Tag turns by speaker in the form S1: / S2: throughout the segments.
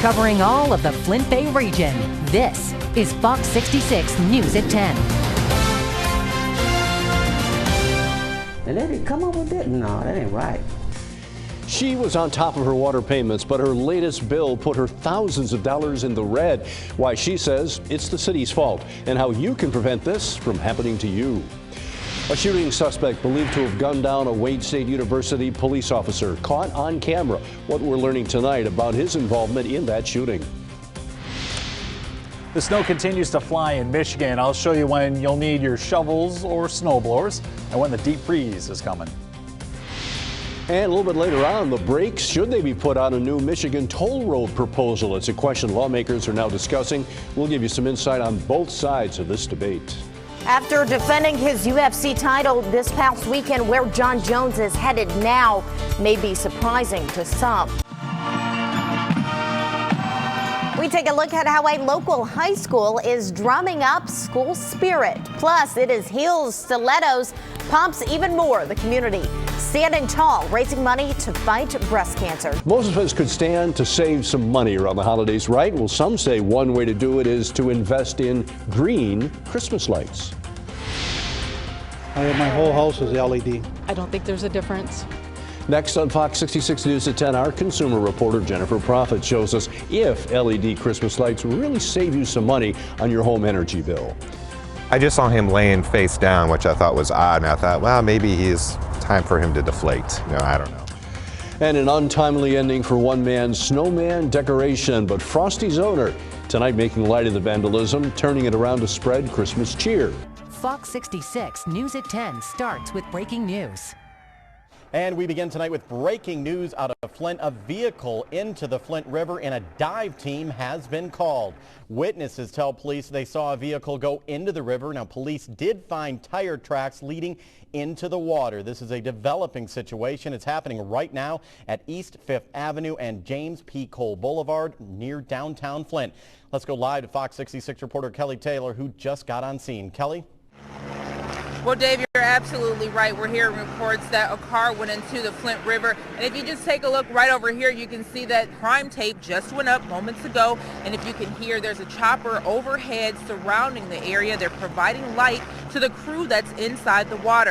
S1: covering all of the Flint Bay region. This is Fox 66 News at 10.
S2: And they didn't come up with it? No, that ain't right.
S3: She was on top of her water payments, but her latest bill put her thousands of dollars in the red. Why she says it's the city's fault, and how you can prevent this from happening to you. A shooting suspect believed to have gunned down a Wayne State University police officer caught on camera. What we're learning tonight about his involvement in that shooting.
S4: The snow continues to fly in Michigan. I'll show you when you'll need your shovels or snow blowers and when the deep freeze is coming.
S3: And a little bit later on, the brakes, should they be put on a new Michigan toll road proposal? It's a question lawmakers are now discussing. We'll give you some insight on both sides of this debate.
S5: After defending his UFC title this past weekend, where John Jones is headed now may be surprising to some. We take a look at how a local high school is drumming up school spirit. Plus, it is heels, stilettos, pumps, even more. The community standing tall, raising money to fight breast cancer.
S3: Most of us could stand to save some money around the holidays, right? Well, some say one way to do it is to invest in green Christmas lights.
S6: My whole house is LED.
S7: I don't think there's a difference.
S3: Next on Fox 66 News at 10, our consumer reporter Jennifer Prophet shows us if LED Christmas lights really save you some money on your home energy bill.
S8: I just saw him laying face down, which I thought was odd, and I thought, well, maybe he's time for him to deflate. You know, I don't know.
S3: And an untimely ending for one man's snowman decoration, but Frosty's owner tonight making light of the vandalism, turning it around to spread Christmas cheer.
S1: Fox 66 News at 10 starts with breaking news.
S9: And we begin tonight with breaking news out of Flint. A vehicle into the Flint River and a dive team has been called. Witnesses tell police they saw a vehicle go into the river. Now, police did find tire tracks leading into the water. This is a developing situation. It's happening right now at East 5th Avenue and James P. Cole Boulevard near downtown Flint. Let's go live to Fox 66 reporter Kelly Taylor, who just got on scene. Kelly?
S10: Well, Dave, you're absolutely right. We're hearing reports that a car went into the Flint River. And if you just take a look right over here, you can see that crime tape just went up moments ago. And if you can hear, there's a chopper overhead surrounding the area. They're providing light to the crew that's inside the water.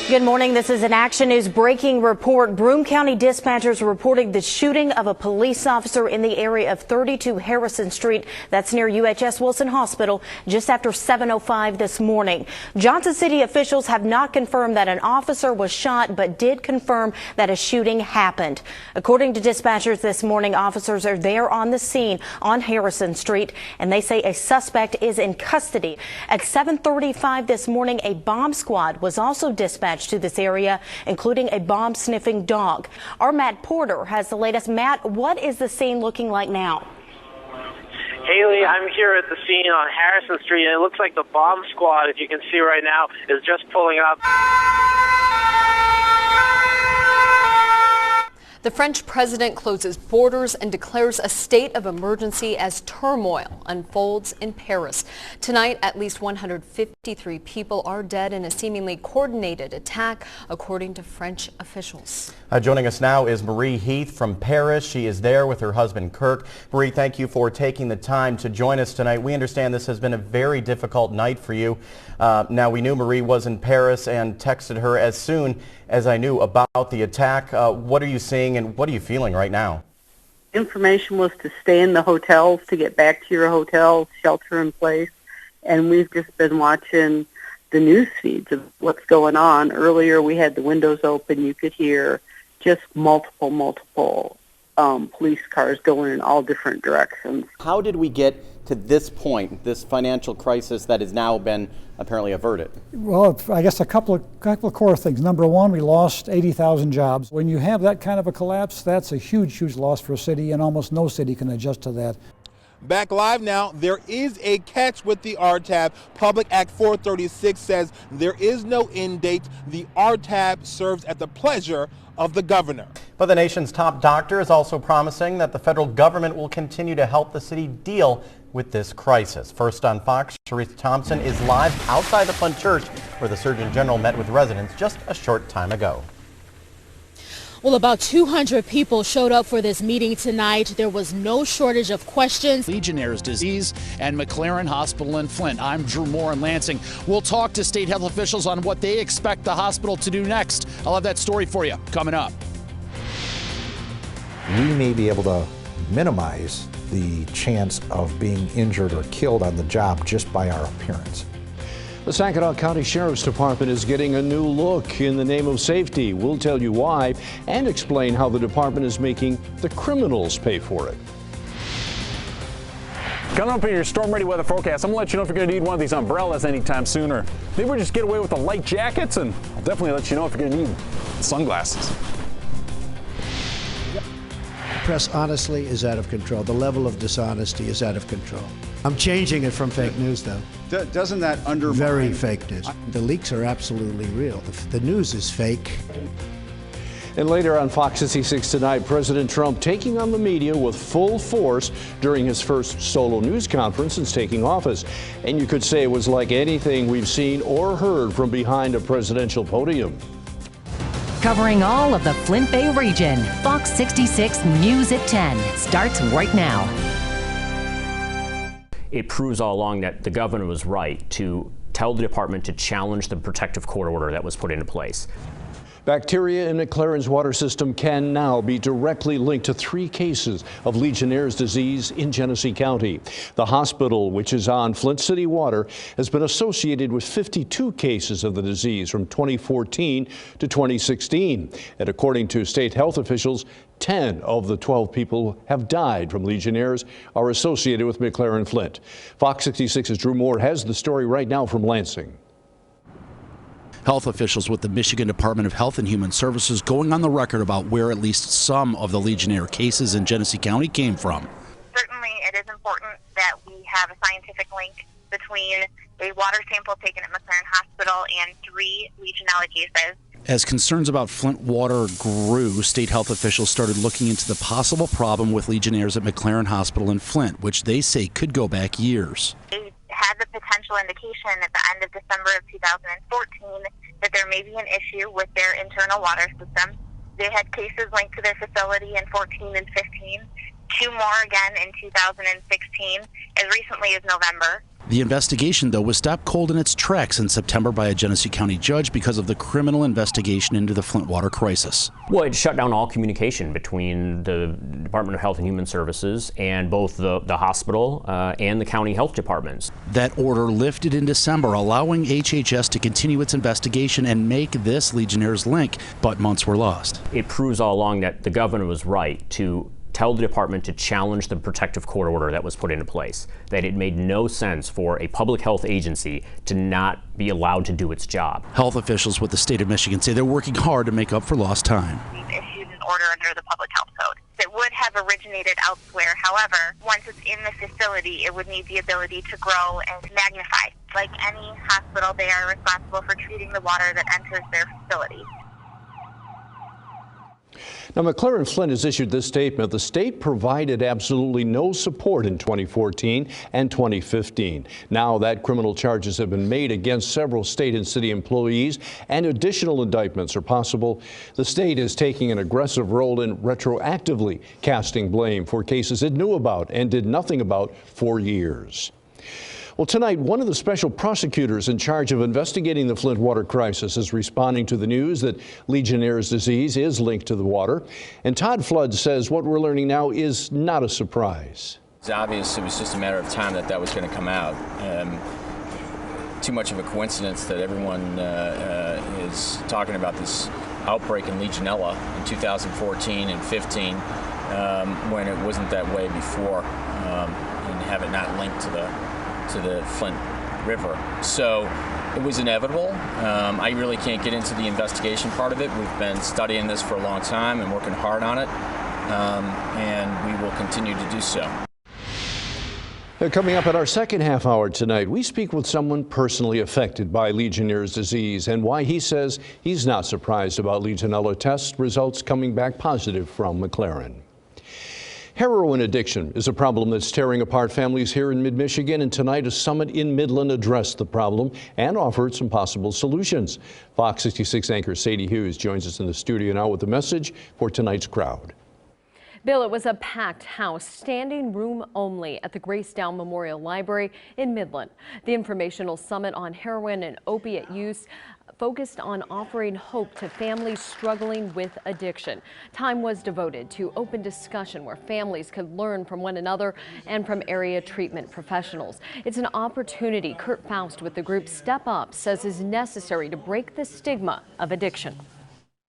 S5: Good morning. This is an Action News breaking report. Broome County dispatchers reporting the shooting of a police officer in the area of 32 Harrison Street. That's near UHS Wilson Hospital just after 7:05 this morning. Johnson City officials have not confirmed that an officer was shot, but did confirm that a shooting happened. According to dispatchers this morning, officers are there on the scene on Harrison Street, and they say a suspect is in custody. At 7:35 this morning, a bomb squad was also dispatched to this area, including a bomb-sniffing dog. Our Matt Porter has the latest. Matt, what is the scene looking like now?
S11: Haley, I'm here at the scene on Harrison Street, and it looks like the bomb squad, if you can see right now, is just pulling up.
S7: The French president closes borders and declares a state of emergency as turmoil unfolds in Paris. Tonight, at least 153 people are dead in a seemingly coordinated attack, according to French officials.
S9: Joining us now is Marie Heath from Paris. She is there with her husband, Kirk. Marie, thank you for taking the time to join us tonight. We understand this has been a very difficult night for you. Now, we knew Marie was in Paris and texted her as soon as I knew about the attack. What are you seeing and what are you feeling right now?
S12: Information was to stay in the hotels, to get back to your hotel, shelter in place. And we've just been watching the news feeds of what's going on. Earlier, we had the windows open. You could hear just multiple police cars going in all different directions.
S9: How did we get to this point, this financial crisis that has now been apparently averted?
S6: Well, I guess a couple of core things. Number one, we lost 80,000 jobs. When you have that kind of a collapse, that's a huge loss for a city, and almost no city can adjust to that.
S13: Back live now, there is a catch with the RTAB. Public Act 436 says there is no end date. The RTAB serves at the pleasure of the governor.
S9: But the nation's top doctor is also promising that the federal government will continue to help the city deal with this crisis. First on Fox, Sharice Thompson is live outside the Flint Church, where the Surgeon General met with residents just a short time ago.
S14: Well, about 200 people showed up for this meeting tonight. There was no shortage of questions.
S15: Legionnaire's disease and McLaren Hospital in Flint. I'm Drew Moore in Lansing. We'll talk to state health officials on what they expect the hospital to do next. I'll have that story for you coming up.
S16: We may be able to minimize the chance of being injured or killed on the job just by our appearance.
S3: The Saginaw County Sheriff's Department is getting a new look in the name of safety. We'll tell you why and explain how the department is making the criminals pay for it.
S4: Coming up in your storm ready weather forecast, I'm going to let you know if you're going to need one of these umbrellas anytime sooner. Maybe we'll just get away with the light jackets, and I'll definitely let you know if you're going to need sunglasses.
S17: Press honestly is out of control. The level of dishonesty is out of control. I'm changing it from fake news, though.
S18: Doesn't that undermine?
S17: Very fake news. The leaks are absolutely real. The news is fake.
S3: And later on Fox 66 tonight, President Trump taking on the media with full force during his first solo news conference since taking office. And you could say it was like anything we've seen or heard from behind a presidential podium.
S1: Covering all of the Flint Bay region, Fox 66 News at 10 starts right now.
S19: It proves all along that the governor was right to tell the department to challenge the protective court order that was put into place.
S3: Bacteria in McLaren's water system can now be directly linked to 3 cases of Legionnaire's disease in Genesee County. The hospital, which is on Flint City Water, has been associated with 52 cases of the disease from 2014 to 2016. And according to state health officials, 10 of the 12 people have died from Legionnaire's are associated with McLaren Flint. Fox 66's Drew Moore has the story right now from Lansing.
S15: Health officials with the Michigan Department of Health and Human Services going on the record about where at least some of the Legionnaire cases in Genesee County came from.
S20: Certainly it is important that we have a scientific link between a water sample taken at McLaren Hospital and 3 Legionella cases.
S15: As concerns about Flint water grew, state health officials started looking into the possible problem with Legionnaires at McLaren Hospital in Flint, which they say could go back years.
S20: Had the potential indication at the end of December of 2014 that there may be an issue with their internal water system. They had cases linked to their facility in 14 and 15, 2 more again in 2016, as recently as November.
S15: The investigation, though, was stopped cold in its tracks in September by a Genesee County judge because of the criminal investigation into the Flint water crisis.
S19: Well, it shut down all communication between the Department of Health and Human Services and both the hospital and the county health departments.
S15: That order lifted in December, allowing HHS to continue its investigation and make this Legionnaire's link, but months were lost.
S19: It proves all along that the governor was right to tell the department to challenge the protective court order that was put into place, that it made no sense for a public health agency to not be allowed to do its job.
S15: Health officials with the state of Michigan say they're working hard to make up for lost time.
S20: We've issued an order under the public health code that would have originated elsewhere. However, once it's in the facility, it would need the ability to grow and magnify. Like any hospital, they are responsible for treating the water that enters their facility.
S3: Now, McLaren Flint has issued this statement. The state provided absolutely no support in 2014 and 2015. Now that criminal charges have been made against several state and city employees and additional indictments are possible, the state is taking an aggressive role in retroactively casting blame for cases it knew about and did nothing about for years. Well, tonight, one of the special prosecutors in charge of investigating the Flint water crisis is responding to the news that Legionnaire's disease is linked to the water. And Todd Flood says what we're learning now is not a surprise.
S21: It's obvious it was just a matter of time that was going to come out. Too much of a coincidence that everyone is talking about this outbreak in Legionella in 2014 and 15 when it wasn't that way before, and have it not linked to the Flint River. So it was inevitable. I really can't get into the investigation part of it. We've been studying this for a long time and working hard on it, and we will continue to do so.
S3: Coming up in our second half hour tonight, we speak with someone personally affected by Legionnaire's disease and why he says he's not surprised about Legionella test results coming back positive from McLaren. Heroin addiction is a problem that's tearing apart families here in mid-Michigan, and tonight a summit in Midland addressed the problem and offered some possible solutions. Fox 66 anchor Sadie Hughes joins us in the studio now with the message for tonight's crowd.
S18: Bill, it was a packed house, standing room only at the Gracedown Memorial Library in Midland. The informational summit on heroin and opiate use focused on offering hope to families struggling with addiction. Time was devoted to open discussion where families could learn from one another and from area treatment professionals. It's an opportunity Kurt Faust with the group Step Up says is necessary to break the stigma of addiction.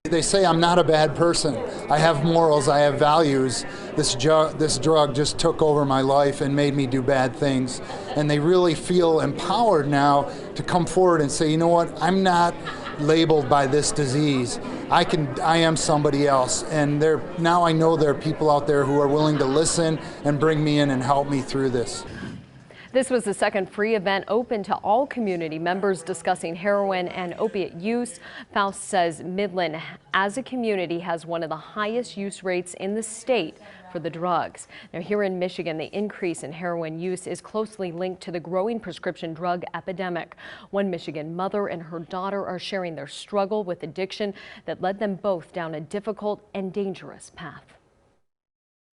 S22: They say I'm not a bad person. I have morals, I have values. This drug just took over my life and made me do bad things. And they really feel empowered now to come forward and say, you know what, I'm not labeled by this disease. I am somebody else. And now I know there are people out there who are willing to listen and bring me in and help me through this.
S18: This was the second free event open to all community members discussing heroin and opiate use. Faust says Midland as a community has one of the highest use rates in the state for the drugs. Now here in Michigan, the increase in heroin use is closely linked to the growing prescription drug epidemic. One Michigan mother and her daughter are sharing their struggle with addiction that led them both down a difficult and dangerous path.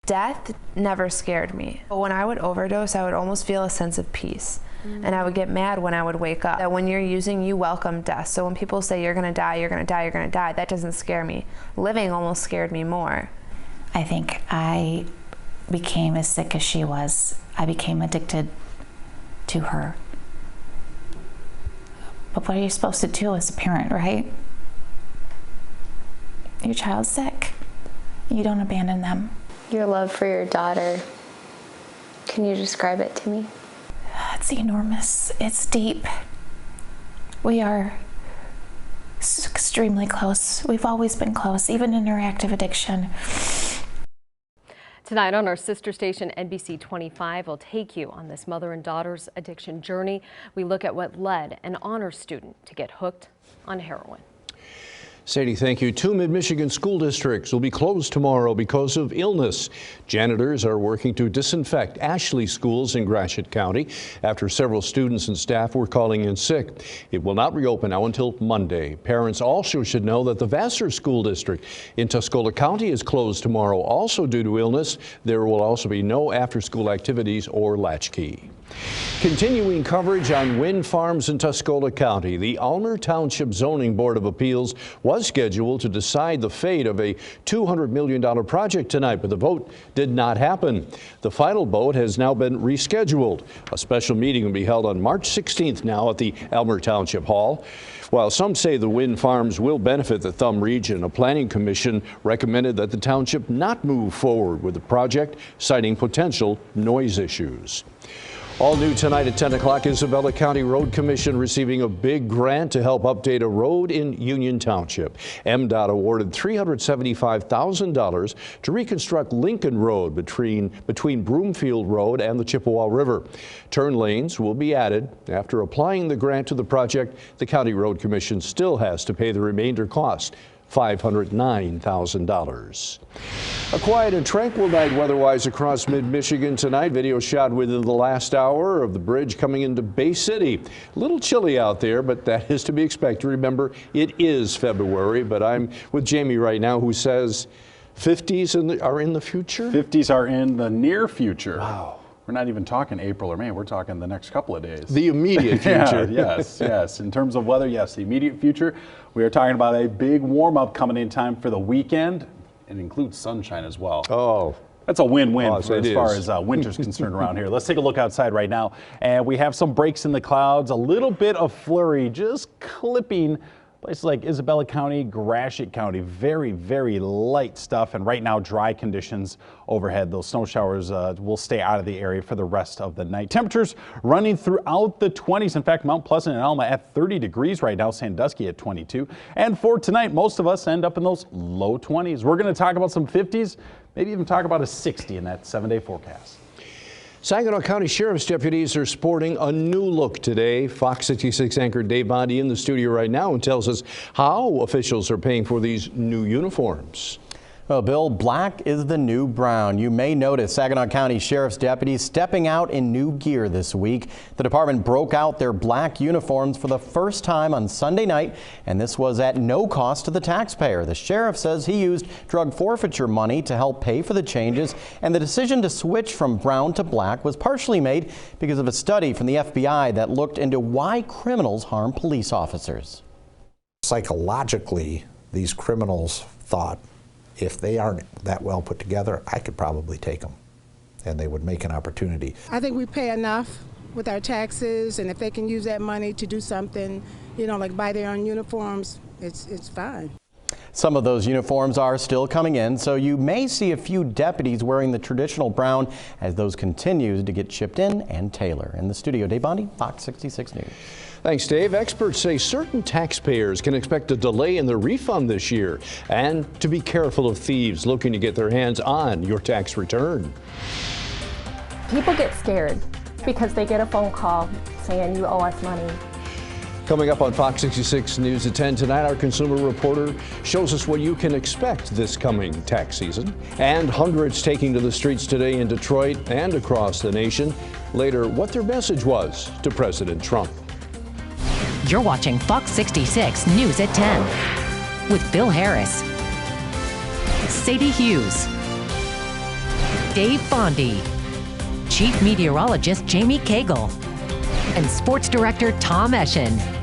S23: Death never scared me. When I would overdose, I would almost feel a sense of peace. And I would get mad when I would wake up. That when you're using, you welcome death. So when people say you're gonna die, you're gonna die, you're gonna die, that doesn't scare me. Living almost scared me more.
S24: I think I became as sick as she was. I became addicted to her. But what are you supposed to do as a parent, right? Your child's sick. You don't abandon them.
S25: Your love for your daughter, can you describe it to me?
S24: It's enormous. It's deep. We are extremely close. We've always been close, even in her active addiction.
S18: Tonight on our sister station, NBC 25, will take you on this mother and daughter's addiction journey. We look at what led an honor student to get hooked on heroin.
S3: Sadie, thank you. 2 mid-Michigan school districts will be closed tomorrow because of illness. Janitors are working to disinfect Ashley schools in Gratiot County after several students and staff were calling in sick. It will not reopen now until Monday. Parents also should know that the Vassar School District in Tuscola County is closed tomorrow, also due to illness. There will also be no after-school activities or latchkey. Continuing coverage on wind farms in Tuscola County, the Almer Township Zoning Board of Appeals was scheduled to decide the fate of a $200 million project tonight, but the vote did not happen. The final vote has now been rescheduled. A special meeting will be held on March 16th now at the Almer Township Hall. While some say the wind farms will benefit the Thumb region, a planning commission recommended that the township not move forward with the project, citing potential noise issues. All new tonight at 10 o'clock, Isabella County Road Commission receiving a big grant to help update a road in Union Township. MDOT awarded $375,000 to reconstruct Lincoln Road between Broomfield Road and the Chippewa River. Turn lanes will be added. After applying the grant to the project, the County Road Commission still has to pay the remainder cost, $509,000. A quiet and tranquil night weather-wise across mid-Michigan tonight. Video shot within the last hour of the bridge coming into Bay City. A little chilly out there, but that is to be expected. Remember, it is February, but I'm with Jamie right now, who says 50s are in the future?
S4: 50s are in the near future. Wow. We're not even talking April or May. We're talking the next couple of days.
S3: The immediate future.
S4: Yeah, yes. In terms of weather, yes, the immediate future. We are talking about a big warm-up coming in time for the weekend. It includes sunshine as well.
S3: Oh.
S4: That's a win-win as far as winter's concerned around here. Let's take a look outside right now. And we have some breaks in the clouds, a little bit of flurry, just clipping places like Isabella County, Gratiot County, very, very light stuff, and right now dry conditions overhead. Those snow showers will stay out of the area for the rest of the night. Temperatures running throughout the 20s. In fact, Mount Pleasant and Alma at 30 degrees right now, Sandusky at 22. And for tonight, most of us end up in those low 20s. We're going to talk about some 50s, maybe even talk about a 60 in that 7-day forecast.
S3: Saginaw County Sheriff's deputies are sporting a new look today. Fox 66 anchor Dave Bondi in the studio right now and tells us how officials are paying for these new uniforms.
S2: Well, Bill, black is the new brown. You may notice Saginaw County Sheriff's deputies stepping out in new gear this week. The department broke out their black uniforms for the first time on Sunday night, and this was at no cost to the taxpayer. The sheriff says he used drug forfeiture money to help pay for the changes, and the decision to switch from brown to black was partially made because of a study from the FBI that looked into why criminals harm police officers.
S16: Psychologically, these criminals thought, if they aren't that well put together, I could probably take them, and they would make an opportunity.
S5: I think we pay enough with our taxes, and if they can use that money to do something, you know, like buy their own uniforms, it's fine.
S2: Some of those uniforms are still coming in, so you may see a few deputies wearing the traditional brown as those continue to get shipped in and tailor. In the studio, Dave Bondi, Fox 66 News.
S3: Thanks, Dave. Experts say certain taxpayers can expect a delay in their refund this year and to be careful of thieves looking to get their hands on your tax return.
S8: People get scared because they get a phone call saying you owe us money.
S3: Coming up on Fox 66 News at 10 tonight, our consumer reporter shows us what you can expect this coming tax season. And hundreds taking to the streets today in Detroit and across the nation. Later, what their message was to President Trump.
S1: You're watching Fox 66 News at 10 with Bill Harris, Sadie Hughes, Dave Bondi, Chief Meteorologist Jamie Cagle, and Sports Director Tom Eschen.